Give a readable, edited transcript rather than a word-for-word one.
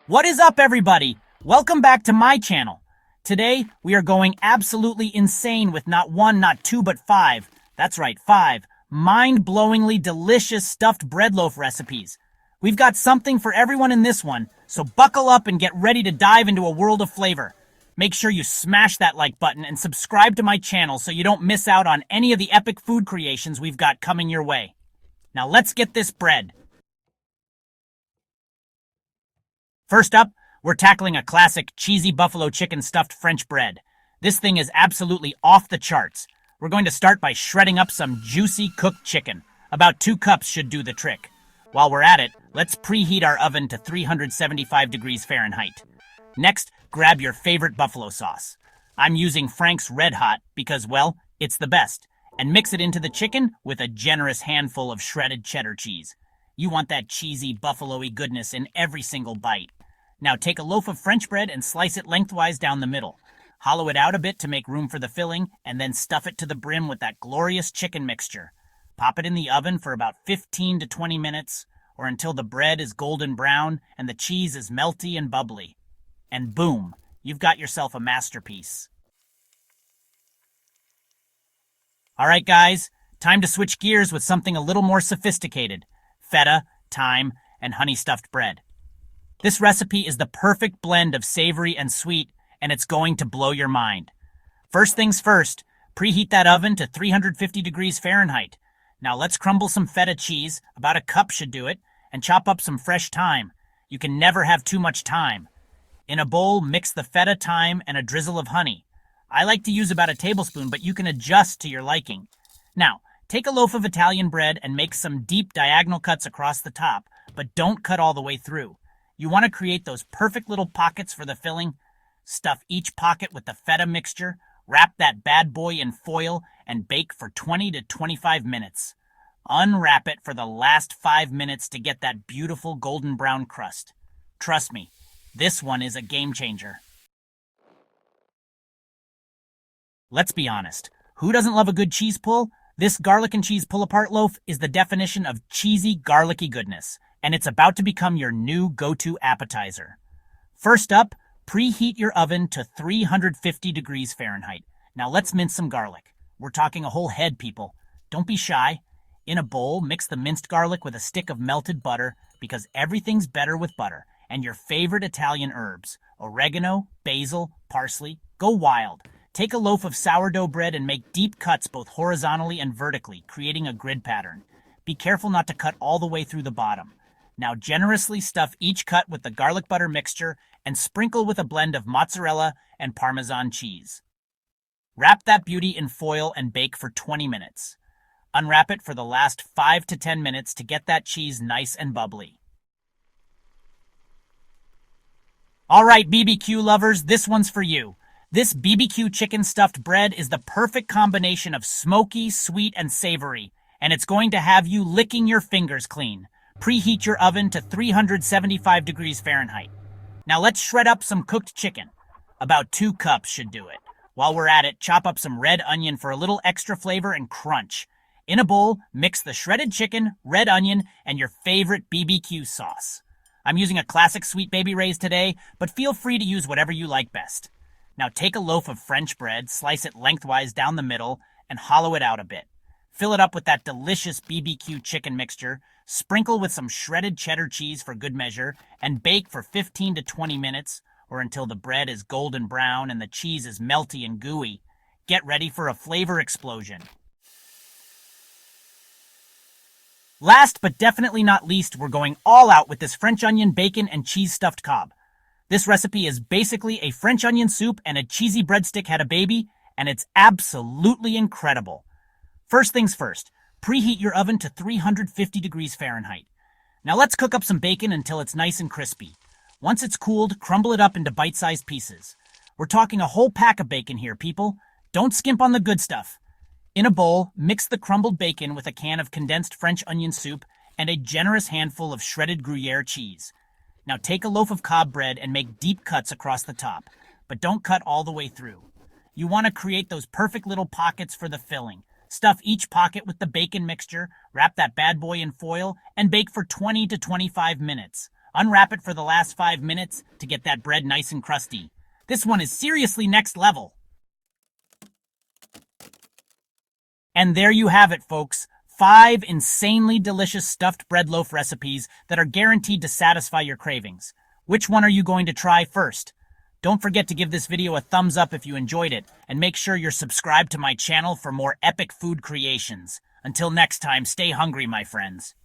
What is up, everybody? Welcome back to my channel. Today, we are going absolutely insane with not one, not two, but five. That's right, five mind-blowingly delicious stuffed bread loaf recipes. We've got something for everyone in this one, so buckle up and get ready to dive into a world of flavor. Make sure you smash that like button and subscribe to my channel so you don't miss out on any of the epic food creations we've got coming your way. Now let's get this bread. First up, we're tackling a classic cheesy buffalo chicken stuffed French bread. This thing is absolutely off the charts. We're going to start by shredding up some juicy cooked chicken. About 2 cups should do the trick. While we're at it, let's preheat our oven to 375 degrees Fahrenheit. Next, grab your favorite buffalo sauce. I'm using Frank's Red Hot because, well, it's the best. And mix it into the chicken with a generous handful of shredded cheddar cheese. You want that cheesy, buffalo-y goodness in every single bite. Now take a loaf of French bread and slice it lengthwise down the middle. Hollow it out a bit to make room for the filling, and then stuff it to the brim with that glorious chicken mixture. Pop it in the oven for about 15 to 20 minutes, or until the bread is golden brown and the cheese is melty and bubbly. And boom, you've got yourself a masterpiece. Alright guys, time to switch gears with something a little more sophisticated. Feta, thyme, and honey stuffed bread. This recipe is the perfect blend of savory and sweet, and it's going to blow your mind. First things first, preheat that oven to 350 degrees Fahrenheit. Now let's crumble some feta cheese, about a cup should do it, and chop up some fresh thyme. You can never have too much thyme. In a bowl, mix the feta, thyme, and a drizzle of honey. I like to use about a tablespoon, but you can adjust to your liking. Now, take a loaf of Italian bread and make some deep diagonal cuts across the top, but don't cut all the way through. You want to create those perfect little pockets for the filling. Stuff each pocket with the feta mixture, wrap that bad boy in foil, and bake for 20 to 25 minutes. Unwrap it for the last 5 minutes to get that beautiful golden brown crust. Trust me, this one is a game changer. Let's be honest, who doesn't love a good cheese pull? This garlic and cheese pull-apart loaf is the definition of cheesy, garlicky goodness, and it's about to become your new go-to appetizer. First up, preheat your oven to 350 degrees Fahrenheit. Now let's mince some garlic. We're talking a whole head, people. Don't be shy. In a bowl, mix the minced garlic with a stick of melted butter, because everything's better with butter, and your favorite Italian herbs, oregano, basil, parsley. Go wild. Take a loaf of sourdough bread and make deep cuts both horizontally and vertically, creating a grid pattern. Be careful not to cut all the way through the bottom. Now generously stuff each cut with the garlic butter mixture and sprinkle with a blend of mozzarella and Parmesan cheese. Wrap that beauty in foil and bake for 20 minutes. Unwrap it for the last 5 to 10 minutes to get that cheese nice and bubbly. Alright BBQ lovers, this one's for you. This BBQ chicken stuffed bread is the perfect combination of smoky, sweet, and savory, and it's going to have you licking your fingers clean. Preheat your oven to 375 degrees Fahrenheit. Now let's shred up some cooked chicken. About 2 cups should do it. While we're at it, chop up some red onion for a little extra flavor and crunch. In a bowl, mix the shredded chicken, red onion, and your favorite BBQ sauce. I'm using a classic Sweet Baby Ray's today, but feel free to use whatever you like best. Now take a loaf of French bread, slice it lengthwise down the middle, and hollow it out a bit. Fill it up with that delicious BBQ chicken mixture, sprinkle with some shredded cheddar cheese for good measure, and bake for 15 to 20 minutes, or until the bread is golden brown and the cheese is melty and gooey. Get ready for a flavor explosion. Last but definitely not least, we're going all out with this French onion, bacon, and cheese stuffed Cobb. This recipe is basically a French onion soup and a cheesy breadstick had a baby, and it's absolutely incredible. First things first, preheat your oven to 350 degrees Fahrenheit. Now let's cook up some bacon until it's nice and crispy. Once it's cooled, crumble it up into bite-sized pieces. We're talking a whole pack of bacon here, people. Don't skimp on the good stuff. In a bowl, mix the crumbled bacon with a can of condensed French onion soup and a generous handful of shredded Gruyere cheese. Now take a loaf of Cobb bread and make deep cuts across the top, but don't cut all the way through. You want to create those perfect little pockets for the filling. Stuff each pocket with the bacon mixture, wrap that bad boy in foil, and bake for 20 to 25 minutes. Unwrap it for the last 5 minutes to get that bread nice and crusty. This one is seriously next level. And there you have it, folks. 5 insanely delicious stuffed bread loaf recipes that are guaranteed to satisfy your cravings. Which one are you going to try first? Don't forget to give this video a thumbs up if you enjoyed it, and make sure you're subscribed to my channel for more epic food creations. Until next time, stay hungry, my friends.